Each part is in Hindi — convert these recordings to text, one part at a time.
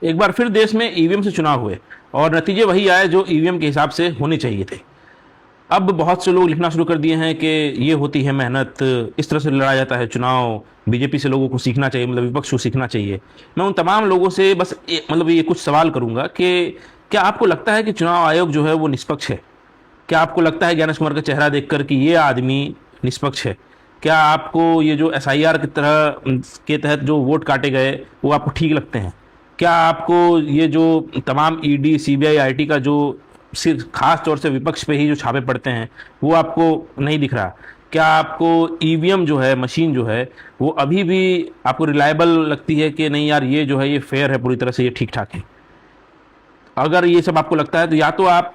एक बार फिर देश में ईवीएम से चुनाव हुए और नतीजे वही आए जो ईवीएम के हिसाब से होने चाहिए थे। अब बहुत से लोग लिखना शुरू कर दिए हैं कि ये होती है मेहनत, इस तरह से लड़ा जाता है चुनाव, बीजेपी से लोगों को सीखना चाहिए, मतलब विपक्ष को सीखना चाहिए। मैं उन तमाम लोगों से बस मतलब ये कुछ सवाल करूंगा कि क्या आपको लगता है कि चुनाव आयोग जो है वो निष्पक्ष है? क्या आपको लगता है ज्ञानेश कुमार का चेहरा देखकर कि ये आदमी निष्पक्ष है? क्या आपको ये जो एसआईआर की तरह के तहत जो वोट काटे गए वो आपको ठीक लगते हैं? क्या आपको ये जो तमाम ईडी सीबीआई आईटी का जो सिर्फ खास तौर से विपक्ष पे ही जो छापे पड़ते हैं वो आपको नहीं दिख रहा? क्या आपको ईवीएम जो है, मशीन जो है, वो अभी भी आपको रिलायबल लगती है कि नहीं यार ये जो है ये फेयर है, पूरी तरह से ये ठीक ठाक है? अगर ये सब आपको लगता है तो या तो आप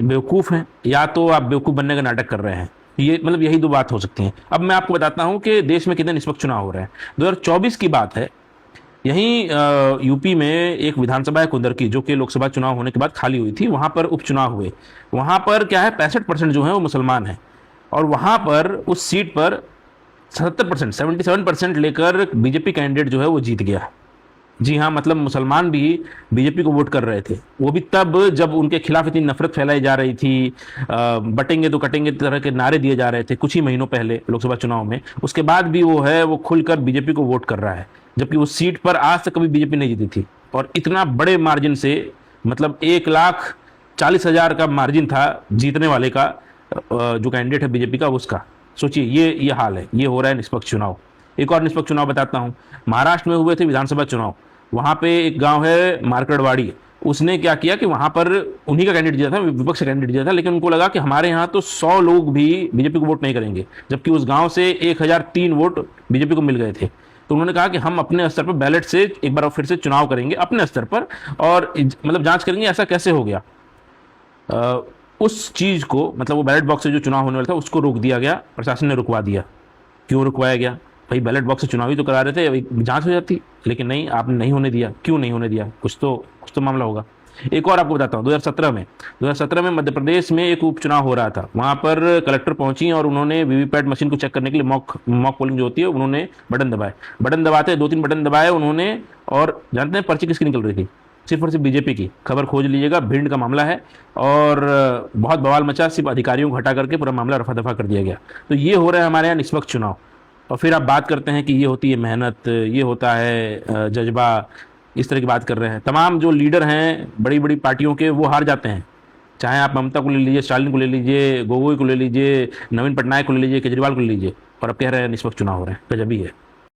बेवकूफ़ हैं या तो आप बेवकूफ़ बनने का नाटक कर रहे हैं। ये मतलब यही दो बात हो सकती हैं। अब मैं आपको बताता हूं कि देश में कितने निष्पक्ष चुनाव हो रहे हैं। 2024 की बात है, यहीं यूपी में एक विधानसभा है कुंदरकी, जो कि लोकसभा चुनाव होने के बाद खाली हुई थी। वहां पर उपचुनाव हुए। वहां पर क्या है, 65% जो है वो मुसलमान हैं और वहां पर उस सीट पर 77%, 77% लेकर बीजेपी कैंडिडेट जो है वो जीत गया। जी हाँ, मतलब मुसलमान भी बीजेपी को वोट कर रहे थे। वो भी तब जब उनके खिलाफ इतनी नफरत फैलाई जा रही थी, बटेंगे तो कटेंगे तरह के नारे दिए जा रहे थे कुछ ही महीनों पहले लोकसभा चुनाव में। उसके बाद भी वो है वो खुलकर बीजेपी को वोट कर रहा है, जबकि उस सीट पर आज तक कभी बीजेपी नहीं जीती थी। और इतना बड़े मार्जिन से, मतलब 1,40,000 का मार्जिन था जीतने वाले का, जो कैंडिडेट है बीजेपी का उसका। सोचिए ये हाल है, ये हो रहा है निष्पक्ष चुनाव। एक और निष्पक्ष चुनाव बताता हूं। महाराष्ट्र में हुए थे विधानसभा चुनाव। वहां पे एक गांव है मार्कड़वाड़ी, उसने क्या किया कि वहां पर उन्हीं का कैंडिडेट जीता था, विपक्ष का कैंडिडेट जीता था, लेकिन उनको लगा कि हमारे यहाँ तो 100 लोग भी बीजेपी को वोट नहीं करेंगे, जबकि उस गांव से 1003 वोट बीजेपी को मिल गए थे। तो उन्होंने कहा कि हम अपने स्तर पर बैलेट से एक बार फिर से चुनाव करेंगे अपने स्तर पर, और मतलब जांच करेंगे ऐसा कैसे हो गया। उस चीज को, मतलब वो बैलेट बॉक्स से जो चुनाव होने वाला था उसको रोक दिया गया, प्रशासन ने रुकवा दिया। क्यों रुकवाया गया? भाई बैलेट बॉक्स से चुनाव ही तो करा रहे थे, जांच हो जाती। लेकिन नहीं, आपने नहीं होने दिया। क्यों नहीं होने दिया? कुछ तो मामला होगा। एक और आपको बताता हूँ, 2017 में मध्य प्रदेश में एक उपचुनाव हो रहा था। वहां पर कलेक्टर पहुंची और उन्होंने वीवीपैट मशीन को चेक करने के लिए मॉक पोलिंग जो होती है, उन्होंने बटन दबाए। बटन दबाते 2-3 बटन दबाए उन्होंने, और जानते हैं पर्ची किसकी निकल रही थी? सिर्फ और सिर्फ बीजेपी की। खबर खोज लीजिएगा, भिंड का मामला है। और बहुत बवाल मचा, सिर्फ अधिकारियों को हटा करके पूरा मामला रफा दफा कर दिया गया। तो ये हो रहा है हमारे यहाँ निष्पक्ष चुनाव। और फिर आप बात करते हैं कि ये होती है मेहनत, ये होता है जज्बा, इस तरह की बात कर रहे हैं। तमाम जो लीडर हैं बड़ी बड़ी पार्टियों के, वो हार जाते हैं। चाहे आप ममता को ले लीजिए, स्टालिन को ले लीजिए, गोगोई को ले लीजिए, नवीन पटनायक को ले लीजिए, केजरीवाल को ले लीजिए, और अब कह रहे हैं निष्पक्ष चुनाव हो रहे हैं। गजब ही है।